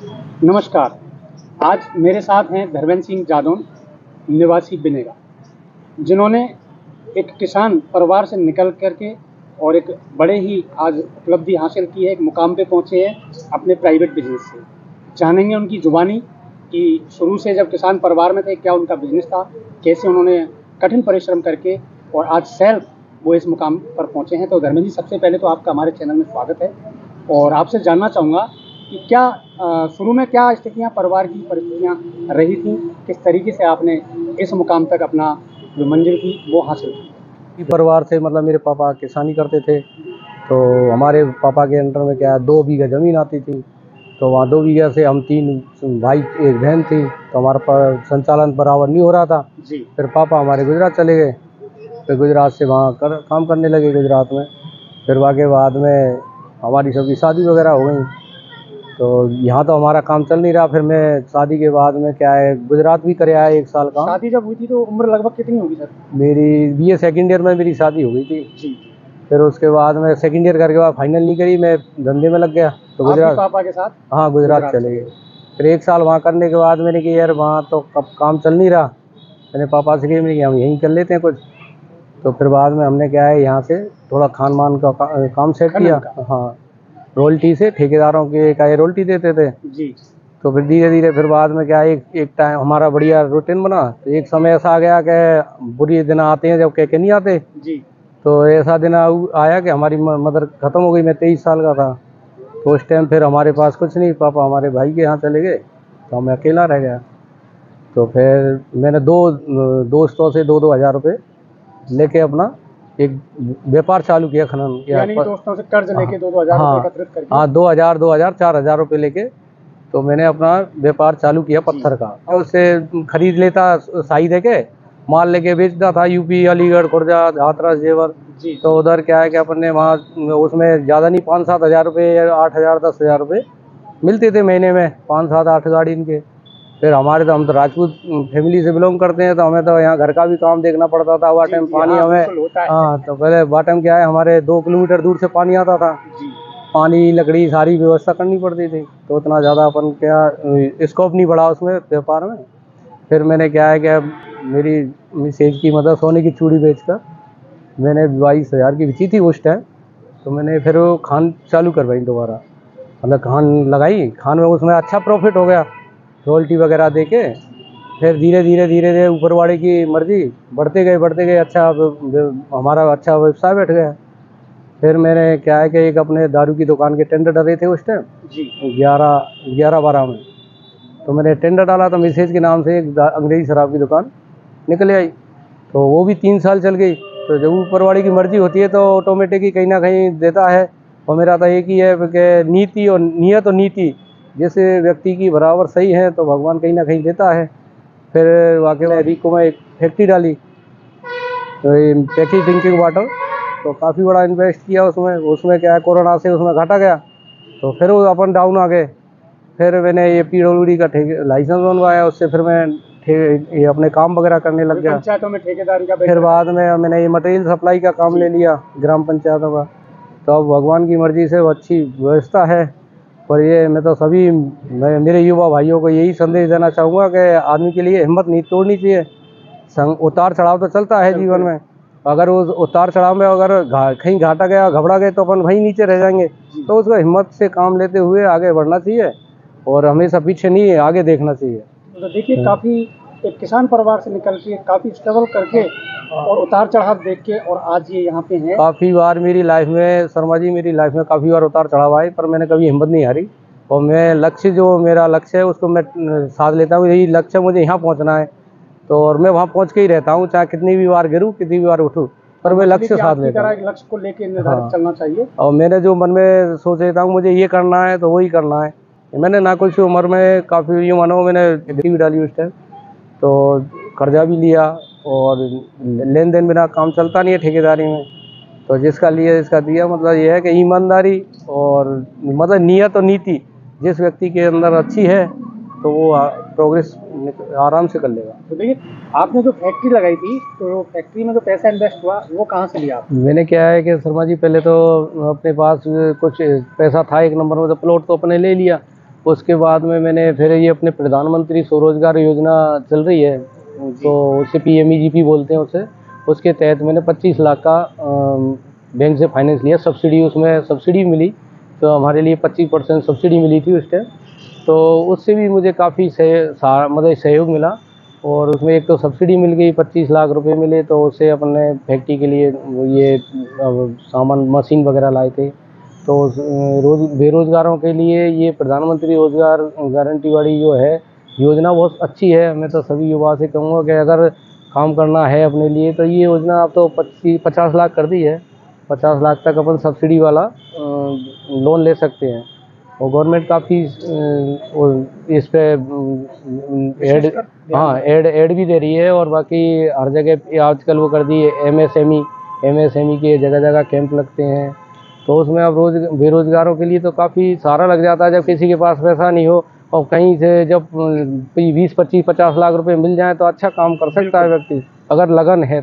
नमस्कार। आज मेरे साथ हैं धर्मेंद्र सिंह जादौन, निवासी बिनेगा, जिन्होंने एक किसान परिवार से निकल कर के और एक बड़े ही आज उपलब्धि हासिल की है, एक मुकाम पे पहुँचे हैं अपने प्राइवेट बिजनेस से। जानेंगे उनकी ज़ुबानी कि शुरू से जब किसान परिवार में थे क्या उनका बिजनेस था, कैसे उन्होंने कठिन परिश्रम करके और आज सेल्फ वो इस मुकाम पर पहुँचे हैं। तो धर्मेंद्र जी, सबसे पहले तो आपका हमारे चैनल में स्वागत है और आपसे जानना चाहूँगा कि क्या शुरू में क्या स्थितियाँ, परिवार की परिस्थितियाँ रही थीं, किस तरीके से आपने इस मुकाम तक अपना जो मंजिल थी वो हासिल की? परिवार से मतलब मेरे पापा किसानी करते थे, तो हमारे पापा के अंडर में क्या है 2 बीघा ज़मीन आती थी। तो वहाँ 2 बीघा से हम 3 भाई, 1 बहन थी, तो हमारा संचालन बराबर नहीं हो रहा था। जी। फिर पापा हमारे गुजरात चले गए, फिर गुजरात से वहाँ काम करने लगे गुजरात में। फिर वहाँ के बाद में हमारी सबकी शादी वगैरह हो गई, तो यहाँ तो हमारा काम चल नहीं रहा। फिर मैं शादी के बाद में क्या है गुजरात भी कर आया 1 साल का। शादी जब हुई थी तो उम्र लगभग कितनी होगी सर? मेरी बीए सेकंड ईयर में मेरी शादी हो गई थी। जी। फिर उसके बाद मैं सेकंड ईयर करके बाद फाइनल नहीं करी, मैं धंधे में लग गया तो आप भी गुजरात। पापा के साथ? हाँ, गुजरात चले गए। फिर 1 साल वहाँ करने के बाद मैंने कि यार वहाँ तो कब काम चल नहीं रहा। मैंने पापा से कही मैंने कि हम यहीं कर लेते हैं कुछ। तो फिर बाद में हमने क्या है यहाँ से थोड़ा खान मान का काम सेट किया। हाँ, रोल्टी से ठेकेदारों के का ये रोल्टी देते थे। जी। तो फिर धीरे धीरे फिर बाद में क्या एक टाइम हमारा बढ़िया रूटीन बना। तो एक समय ऐसा आ गया कि बुरी दिन आते हैं जब कह नहीं आते। जी। तो ऐसा दिन आया कि हमारी मदर ख़त्म हो गई। मैं 23 साल का था, तो उस टाइम फिर हमारे पास कुछ नहीं, पापा हमारे भाई के यहाँ चले गए, तो मैं अकेला रह गया। तो फिर मैंने 2 दोस्तों से 2-2 हज़ार रुपये लेके अपना एक व्यापार चालू किया खनन। यानी दोस्तों से कर्ज लेके 2-2 हज़ार रुपये एकत्रित करके? हाँ, 2,000, 4,000 रुपये लेके तो मैंने अपना व्यापार चालू किया पत्थर का। और उससे खरीद लेता साई दे के, माल लेके बेचता था यूपी, अलीगढ़, खुर्जा, हाथरस, जेवर। तो उधर क्या है कि अपन ने वहाँ उसमें ज़्यादा नहीं 5-7 हज़ार रुपये या 8 हज़ार 10 हज़ार रुपये मिलते थे महीने में, 5-7-8 गाड़ी इनके। फिर हम तो राजपूत फैमिली से बिलोंग करते हैं, तो हमें तो यहाँ घर का भी काम देखना पड़ता था। वह टाइम पानी हमें तो पहले वह टाइम क्या है हमारे 2 किलोमीटर दूर से पानी आता था। पानी, लकड़ी सारी व्यवस्था करनी पड़ती थी, तो उतना ज़्यादा अपन क्या स्कोप नहीं बढ़ा उसमें व्यापार में। फिर मैंने क्या है कि मेरी मिसेज की मतलब सोने की चूड़ी बेचकर मैंने 22 हज़ार की बेची थी उस टाइम। तो मैंने फिर वो खान चालू करवाई दोबारा, मतलब खान लगाई। खान में उसमें अच्छा प्रॉफिट हो गया, रॉयल्टी वगैरह दे के। फिर धीरे धीरे ऊपर वाले की मर्जी बढ़ते गए। अच्छा हमारा अच्छा व्यवसाय बैठ गया। फिर मैंने क्या है कि एक अपने दारू की दुकान के टेंडर डले थे उस टाइम जी 11-12 में। तो मैंने टेंडर डाला, तो मिसेज के नाम से एक अंग्रेजी शराब की दुकान निकल आई, तो वो भी 3 साल चल गई। तो जब ऊपर वाले की मर्जी होती है तो ऑटोमेटिक ही कहीं ना कहीं देता है। और मेरा तो एक ही है कि नीति और नियत और नीति जिस व्यक्ति की बराबर सही है तो भगवान कहीं ना कहीं देता है। फिर वाकई में रिको में एक फैक्ट्री डाली, तो पैकेज ड्रिंकिंग वाटर, तो काफ़ी बड़ा इन्वेस्ट किया उसमें क्या है कोरोना से उसमें घाटा गया, तो फिर वो अपन डाउन आ गए। फिर मैंने ये PWD का लाइसेंस बनवाया, उससे फिर मैं ये अपने काम वगैरह करने लग गया। पंचायतों में ठेकेदारी का फिर बाद में मैंने ये मटेरियल सप्लाई का काम ले लिया ग्राम पंचायतों का। तो अब भगवान की मर्जी से वो अच्छी व्यवस्था है। पर ये मैं तो मेरे युवा भाइयों को यही संदेश देना चाहूँगा कि आदमी के लिए हिम्मत नहीं तोड़नी चाहिए। उतार चढ़ाव तो चलता है जीवन में, अगर उस उतार चढ़ाव में अगर कहीं घाटा गया, घबरा गए, तो अपन वहीं नीचे रह जाएंगे। तो उसको हिम्मत से काम लेते हुए आगे बढ़ना चाहिए और हमेशा पीछे नहीं आगे देखना चाहिए। तो देखिए, काफ़ी एक किसान परिवार से निकल के काफ़ी स्ट्रगल करके और उतार चढ़ाव देख के और आज ये यहाँ पे हैं। काफ़ी बार मेरी लाइफ में शर्मा जी, मेरी लाइफ में काफ़ी बार उतार चढ़ाव आए, पर मैंने कभी हिम्मत नहीं हारी। और मैं जो मेरा लक्ष्य है उसको मैं साथ लेता हूँ। यही लक्ष्य मुझे यहाँ पहुँचना है, तो और मैं वहाँ पहुँच के ही रहता हूँ, चाहे कितनी भी बार गिरूँ, कितनी भी बार उठूँ, पर मैं लक्ष्य साथ लेता हूँ। लक्ष्य को लेके निर्धारित चलना चाहिए। और मैंने जो मन में सोच लेता हूँ मुझे ये करना है तो वही करना है। मैंने ना कुछ उम्र में काफ़ी यूँ मानो मैंने डिग्री भी डाली उस टाइम, तो कर्जा भी लिया और लेन देन बिना काम चलता नहीं है ठेकेदारी में। तो जिसका लिया इसका दिया, मतलब ये है कि ईमानदारी और मतलब नियत और नीति जिस व्यक्ति के अंदर अच्छी है तो वो प्रोग्रेस आराम से कर लेगा। तो देखिए, आपने जो फैक्ट्री लगाई थी, तो फैक्ट्री में जो पैसा इन्वेस्ट हुआ वो कहाँ से लिया आपने? मैंने क्या है कि शर्मा जी, पहले तो अपने पास कुछ पैसा था 1 नंबर में, तो प्लॉट तो अपने ले लिया। उसके बाद में मैंने फिर ये अपने प्रधानमंत्री स्वरोजगार योजना चल रही है, तो उसे PMEGP बोलते हैं उसे, उसके तहत मैंने 25 लाख का बैंक से फाइनेंस लिया। सब्सिडी, उसमें सब्सिडी मिली, तो हमारे लिए 25% सब्सिडी मिली थी उस टाइम। तो उससे भी मुझे काफ़ी मतलब सहयोग मिला, और उसमें एक तो सब्सिडी मिल गई, 25 लाख रुपए मिले, तो उससे अपने फैक्ट्री के लिए ये सामान मशीन वगैरह लाए थे। तो बेरोजगारों के लिए ये प्रधानमंत्री रोजगार गारंटी वाली जो है योजना बहुत अच्छी है। मैं तो सभी युवा से कहूँगा कि अगर काम करना है अपने लिए तो ये योजना अब तो 50 लाख कर दी है। 50 लाख तक अपन सब्सिडी वाला लोन ले सकते हैं, और गवर्नमेंट काफ़ी इस पे एड, हाँ एड भी दे रही है। और बाकी हर जगह आजकल वो कर दी है MSME के जगह जगह कैंप लगते हैं, तो उसमें अब बेरोजगारों के लिए तो काफ़ी सहारा लग जाता है। जब किसी के पास पैसा नहीं हो और कहीं से जब 20, 25, 50 लाख रुपए मिल जाए तो अच्छा काम कर सकता है व्यक्ति, अगर लगन है।